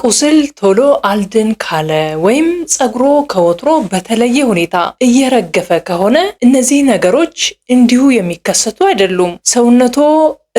ቁስል ቶሎ አልድን ካለ ወይም ፀጉሮ ከወትሮ በተለየ ሁኔታ እየረገፈ ከሆነ እነዚህ ነገሮች እንዲሁ የሚከሰቱ አይደሉም። ሰውነቶ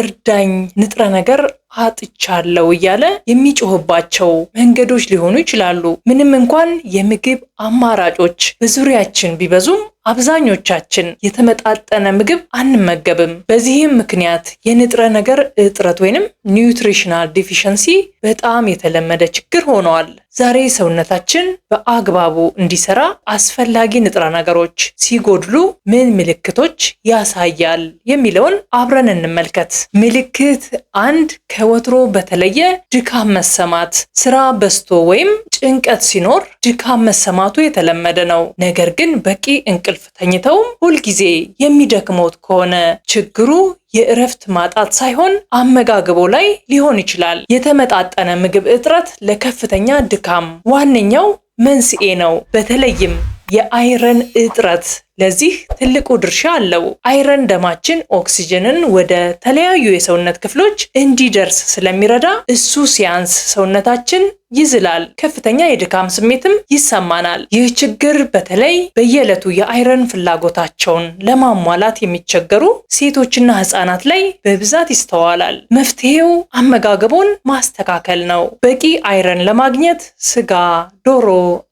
እርዳኝ ንጥረ ነገር አጥቻለሁ እያለ የሚጮህባቸው መንገዶች ሊሆኑ ይችላሉ። ምንም እንኳን የምግብ አማራጮች በዙሪያችን ቢበዙም አብዛኞቻችን የተመጣጠነ ምግብ አንመገብም። በዚህም ምክንያት የንጥረ ነገር እጥረት ወይንም ኒውትሪሽናል ዲፊሸንሲ በጣም የተለመደ ችግር ሆኗል። ዛሬ ሰውነታችን በአግባቡ እንዲሰራ አስፈላጊ ንጥረ ነገሮች ሲጎድሉ ምን ምልክቶች ያሳያል የሚለውን አብረን እንመልከት። ምልክት 1 ከወትሮ በተለየ ድካም መሰማት። ስራ በዝቶ ወይም ጭንቀት ሲኖር ድካም መሰማቱ የተለመደ ነው። ነገር ግን በቂ እንቅልፍ ተኝተውም ሁልጊዜ የሚደክመውት ከሆነ ችግሩ የእረፍት ማጣት ሳይሆን አመጋገቦ ላይ ሊሆን ይችላል። የተመጣጠነ ምግብ እጥረት ለከፍተኛ ድካም ዋነኛው መንስኤ ነው። በተለይም የአይረን እጥረት ለዚህ ትልቁ ድርሻ አለው። አይረን ደማችን ኦክሲጅንን ወደ ተለያዩ የሰውነት ክፍሎች እንዲደርስ ስለሚረዳ እሱ ሲያንስ ሰውነታችን ይዝላል፣ ከፍተኛ የድካም ስሜትም ይሰማናል። ይህ ችግር በተለይ በየዕለቱ የአይረን ፍላጎታቸውን ለማሟላት የሚቸገሩ ሴቶችና ህፃናት ላይ በብዛት ይስተዋላል። መፍትሄው አመጋገቦን ማስተካከል ነው። በቂ አይረን ለማግኘት ስጋ፣ ዶሮ፣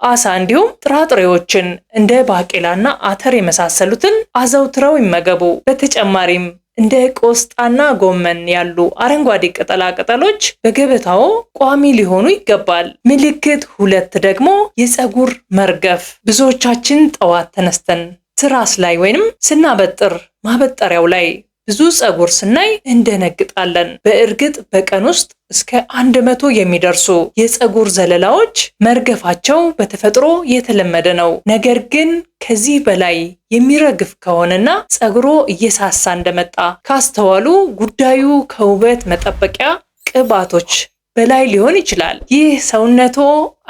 አሳ እንዲሁም ጥራጥሬዎችን እንደ ባቄላና አተር የመሳሰሉትን አዘውትረው ይመገቡ። በተጨማሪም እንደ ቆስጣና ጎመን ያሉ አረንጓዴ ቅጠላ ቅጠሎች በገበታው ቋሚ ሊሆኑ ይገባል። ምልክት 2 ደግሞ የፀጉር መርገፍ። ብዙዎቻችን ጠዋት ተነስተን ትራስ ላይ ወይንም ስናበጥር ማበጠሪያው ላይ ብዙ ፀጉር ስናይ እንደነግጣለን። በእርግጥ በቀን ውስጥ እስከ 100 የሚደርሱ የፀጉር ዘለላዎች መርገፋቸው በተፈጥሮ የተለመደ ነው። ነገር ግን ከዚህ በላይ የሚረግፍ ከሆነና ፀጉሮ እየሳሳ እንደመጣ ካስተዋሉ ጉዳዩ ከውበት መጠበቂያ ቅባቶች በላይ ሊሆን ይችላል። ይህ ሰውነቶ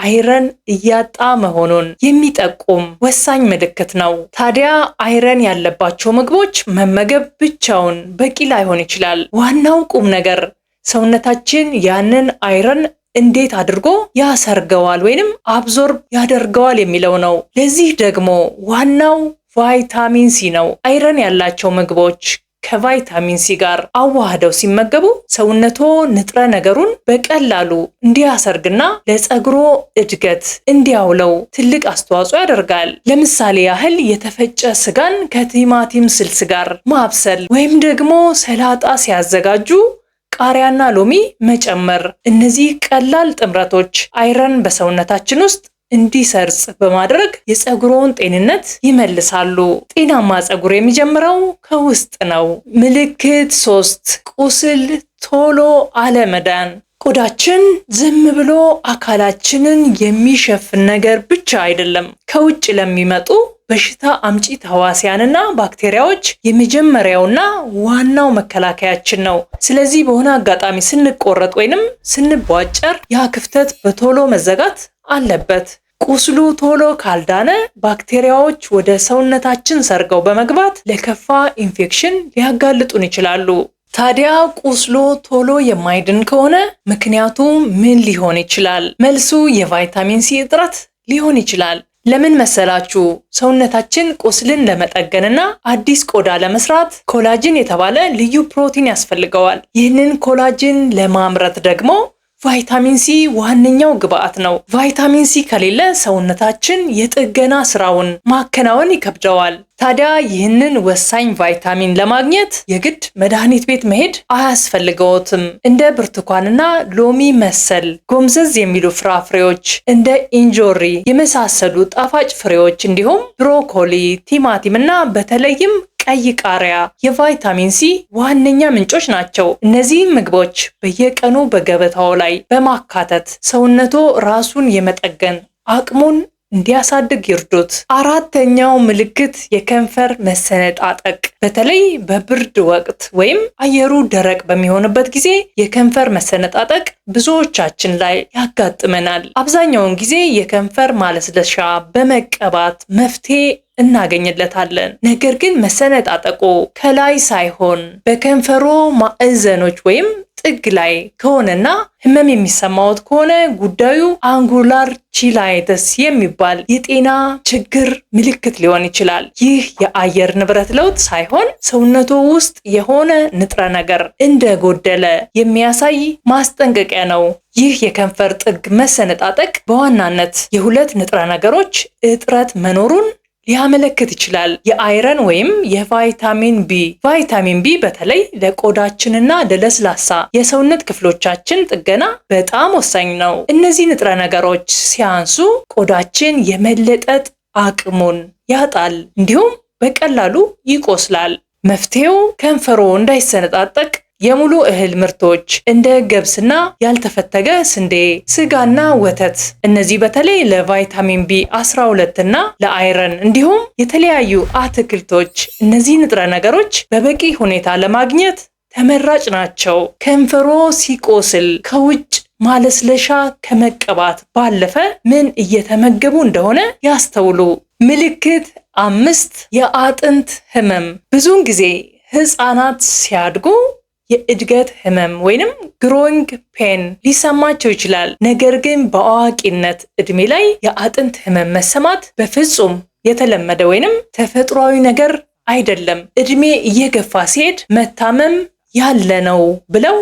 አይረን እያጣ መሆኑን የሚጠቁም ወሳኝ ምልክት ነው። ታዲያ አይረን ያለባቸው ምግቦች መመገብ ብቻውን በቂ ላይሆን ይችላል። ዋናው ቁም ነገር ሰውነታችን ያንን አይረን እንዴት አድርጎ ያሰርገዋል ወይንም አብዞርብ ያደርገዋል የሚለው ነው። ለዚህ ደግሞ ዋናው ቫይታሚን ሲ ነው። አይረን ያላቸው ምግቦች ከቫይታሚን ሲ ጋር አዋህደው ሲመገቡ ሰውነቶ ንጥረ ነገሩን በቀላሉ እንዲያሰርግና ለፀጉሮ እድገት እንዲያውለው ትልቅ አስተዋጽኦ ያደርጋል። ለምሳሌ ያህል የተፈጨ ስጋን ከቲማቲም ስልስ ጋር ማብሰል ወይም ደግሞ ሰላጣ ሲያዘጋጁ ቃሪያና ሎሚ መጨመር። እነዚህ ቀላል ጥምረቶች አይረን በሰውነታችን ውስጥ እንዲሰርጽ በማድረግ የፀጉሮን ጤንነት ይመልሳሉ። ጤናማ ፀጉር የሚጀምረው ከውስጥ ነው። ምልክት 3 ቁስል ቶሎ አለመዳን። ቆዳችን ዝም ብሎ አካላችንን የሚሸፍን ነገር ብቻ አይደለም። ከውጭ ለሚመጡ በሽታ አምጪ ተህዋሲያንና ባክቴሪያዎች የመጀመሪያውና ዋናው መከላከያችን ነው። ስለዚህ በሆነ አጋጣሚ ስንቆረጥ ወይንም ስንቧጨር ያ ክፍተት በቶሎ መዘጋት አለበት። ቁስሉ ቶሎ ካልዳነ ባክቴሪያዎች ወደ ሰውነታችን ሰርገው በመግባት ለከፋ ኢንፌክሽን ሊያጋልጡን ይችላሉ። ታዲያ ቁስሎ ቶሎ የማይድን ከሆነ ምክንያቱ ምን ሊሆን ይችላል? መልሱ የቫይታሚን ሲ እጥረት ሊሆን ይችላል። ለምን መሰላችሁ? ሰውነታችን ቁስልን ለመጠገንና አዲስ ቆዳ ለመስራት ኮላጅን የተባለ ልዩ ፕሮቲን ያስፈልገዋል። ይህንን ኮላጅን ለማምረት ደግሞ ቫይታሚን ሲ ዋነኛው ግብአት ነው። ቫይታሚን ሲ ከሌለ ሰውነታችን የጥገና ስራውን ማከናወን ይከብደዋል። ታዲያ ይህንን ወሳኝ ቫይታሚን ለማግኘት የግድ መድኃኒት ቤት መሄድ አያስፈልገዎትም። እንደ ብርቱካንና ሎሚ መሰል ጎምዘዝ የሚሉ ፍራፍሬዎች፣ እንደ እንጆሪ የመሳሰሉ ጣፋጭ ፍሬዎች እንዲሁም ብሮኮሊ፣ ቲማቲም እና በተለይም ቀይ ቃሪያ የቫይታሚን ሲ ዋነኛ ምንጮች ናቸው። እነዚህ ምግቦች በየቀኑ በገበታው ላይ በማካተት ሰውነቶ ራሱን የመጠገን አቅሙን እንዲያሳድግ ይርዱት። አራተኛው ምልክት የከንፈር መሰነጣጠቅ። በተለይ በብርድ ወቅት ወይም አየሩ ደረቅ በሚሆንበት ጊዜ የከንፈር መሰነጣጠቅ ብዙዎቻችን ላይ ያጋጥመናል። አብዛኛውን ጊዜ የከንፈር ማለስለሻ በመቀባት መፍትሄ እናገኝለታለን። ነገር ግን መሰነጣጠቁ ከላይ ሳይሆን በከንፈሮ ማዕዘኖች ወይም ጥግ ላይ ከሆነና ህመም የሚሰማዎት ከሆነ ጉዳዩ አንጉላር ቺላይተስ የሚባል የጤና ችግር ምልክት ሊሆን ይችላል። ይህ የአየር ንብረት ለውጥ ሳይሆን ሰውነቶ ውስጥ የሆነ ንጥረ ነገር እንደጎደለ የሚያሳይ ማስጠንቀቂያ ነው። ይህ የከንፈር ጥግ መሰነጣጠቅ በዋናነት የሁለት ንጥረ ነገሮች እጥረት መኖሩን ሊያመለክት ይችላል። የአይረን ወይም የቫይታሚን ቢ። ቫይታሚን ቢ በተለይ ለቆዳችንና ለለስላሳ የሰውነት ክፍሎቻችን ጥገና በጣም ወሳኝ ነው። እነዚህ ንጥረ ነገሮች ሲያንሱ ቆዳችን የመለጠጥ አቅሙን ያጣል፣ እንዲሁም በቀላሉ ይቆስላል። መፍትሄው ከንፈሮ እንዳይሰነጣጠቅ የሙሉ እህል ምርቶች እንደ ገብስና ያልተፈተገ ስንዴ፣ ስጋና ወተት፣ እነዚህ በተለይ ለቫይታሚን ቢ12 እና ለአይረን እንዲሁም የተለያዩ አትክልቶች እነዚህ ንጥረ ነገሮች በበቂ ሁኔታ ለማግኘት ተመራጭ ናቸው። ከንፈሮ ሲቆስል ከውጭ ማለስለሻ ከመቀባት ባለፈ ምን እየተመገቡ እንደሆነ ያስተውሉ። ምልክት 5 የአጥንት ህመም። ብዙውን ጊዜ ህፃናት ሲያድጉ የእድገት ህመም ወይንም ግሮዊንግ ፔን ሊሰማቸው ይችላል። ነገር ግን በአዋቂነት እድሜ ላይ የአጥንት ህመም መሰማት በፍጹም የተለመደ ወይንም ተፈጥሯዊ ነገር አይደለም። እድሜ እየገፋ ሲሄድ መታመም ያለ ነው ብለው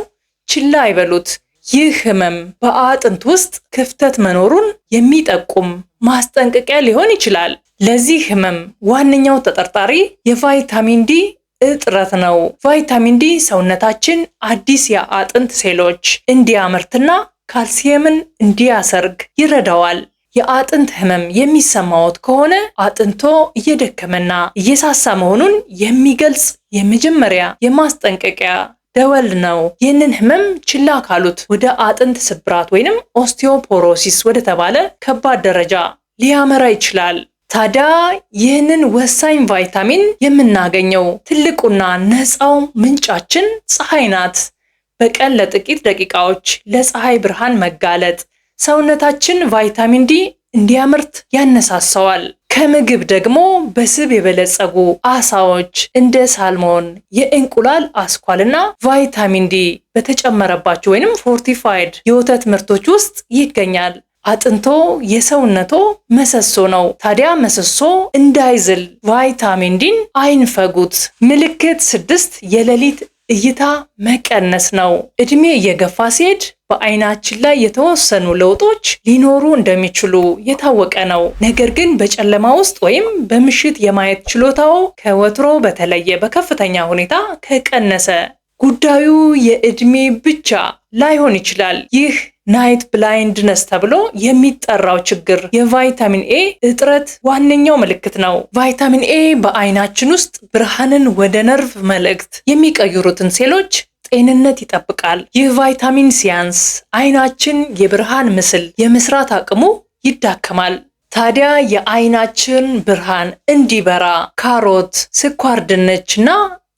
ችላ አይበሉት። ይህ ህመም በአጥንት ውስጥ ክፍተት መኖሩን የሚጠቁም ማስጠንቀቂያ ሊሆን ይችላል። ለዚህ ህመም ዋነኛው ተጠርጣሪ የቫይታሚን ዲ እጥረት ነው። ቫይታሚን ዲ ሰውነታችን አዲስ የአጥንት ሴሎች እንዲያመርትና ካልሲየምን እንዲያሰርግ ይረዳዋል። የአጥንት ህመም የሚሰማዎት ከሆነ አጥንቶ እየደከመና እየሳሳ መሆኑን የሚገልጽ የመጀመሪያ የማስጠንቀቂያ ደወል ነው። ይህንን ህመም ችላ ካሉት ወደ አጥንት ስብራት ወይንም ኦስቲዮፖሮሲስ ወደ ተባለ ከባድ ደረጃ ሊያመራ ይችላል። ታዲያ ይህንን ወሳኝ ቫይታሚን የምናገኘው ትልቁና ነፃው ምንጫችን ፀሐይ ናት። በቀን ለጥቂት ደቂቃዎች ለፀሐይ ብርሃን መጋለጥ ሰውነታችን ቫይታሚን ዲ እንዲያመርት ያነሳሳዋል። ከምግብ ደግሞ በስብ የበለጸጉ አሳዎች እንደ ሳልሞን፣ የእንቁላል አስኳልና ቫይታሚን ዲ በተጨመረባቸው ወይንም ፎርቲፋይድ የወተት ምርቶች ውስጥ ይገኛል። አጥንቶ የሰውነቶ ምሰሶ ነው። ታዲያ ምሰሶ እንዳይዝል ቫይታሚን ዲን አይንፈጉት። ምልክት 6 የሌሊት እይታ መቀነስ ነው። እድሜ እየገፋ ሲሄድ በአይናችን ላይ የተወሰኑ ለውጦች ሊኖሩ እንደሚችሉ የታወቀ ነው። ነገር ግን በጨለማ ውስጥ ወይም በምሽት የማየት ችሎታው ከወትሮ በተለየ በከፍተኛ ሁኔታ ከቀነሰ ጉዳዩ የእድሜ ብቻ ላይሆን ይችላል። ይህ ናይት ብላይንድነስ ተብሎ የሚጠራው ችግር የቫይታሚን ኤ እጥረት ዋነኛው ምልክት ነው። ቫይታሚን ኤ በአይናችን ውስጥ ብርሃንን ወደ ነርቭ መልእክት የሚቀይሩትን ሴሎች ጤንነት ይጠብቃል። ይህ ቫይታሚን ሲያንስ አይናችን የብርሃን ምስል የመስራት አቅሙ ይዳከማል። ታዲያ የአይናችን ብርሃን እንዲበራ ካሮት፣ ስኳር ድንችና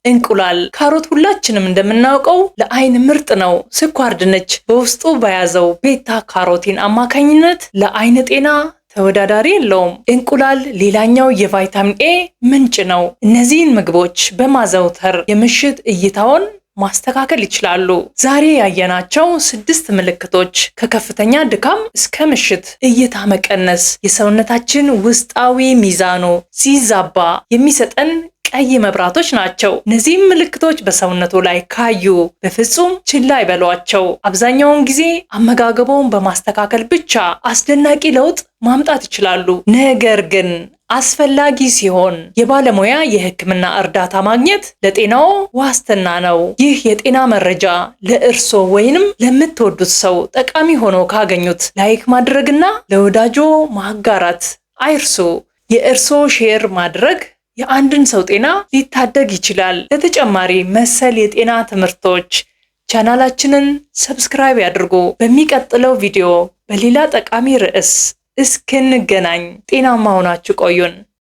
እንቁላል። ካሮት ሁላችንም እንደምናውቀው ለአይን ምርጥ ነው። ስኳር ድንች በውስጡ በያዘው ቤታ ካሮቲን አማካኝነት ለአይን ጤና ተወዳዳሪ የለውም። እንቁላል ሌላኛው የቫይታሚን ኤ ምንጭ ነው። እነዚህን ምግቦች በማዘውተር የምሽት እይታውን ማስተካከል ይችላሉ። ዛሬ ያየናቸው 6 ምልክቶች ከከፍተኛ ድካም እስከ ምሽት እይታ መቀነስ የሰውነታችን ውስጣዊ ሚዛኑ ሲዛባ የሚሰጠን ቀይ መብራቶች ናቸው። እነዚህም ምልክቶች በሰውነቱ ላይ ካዩ በፍጹም ችላ አይበሏቸው። አብዛኛውን ጊዜ አመጋገቦውን በማስተካከል ብቻ አስደናቂ ለውጥ ማምጣት ይችላሉ። ነገር ግን አስፈላጊ ሲሆን የባለሙያ የሕክምና እርዳታ ማግኘት ለጤናው ዋስትና ነው። ይህ የጤና መረጃ ለእርሶ ወይንም ለምትወዱት ሰው ጠቃሚ ሆኖ ካገኙት ላይክ ማድረግና ለወዳጆ ማጋራት አይርሱ። የእርሶ ሼር ማድረግ የአንድን ሰው ጤና ሊታደግ ይችላል። ለተጨማሪ መሰል የጤና ትምህርቶች ቻናላችንን ሰብስክራይብ ያድርጉ። በሚቀጥለው ቪዲዮ በሌላ ጠቃሚ ርዕስ እስክንገናኝ ጤናማ ሆናችሁ ቆዩን።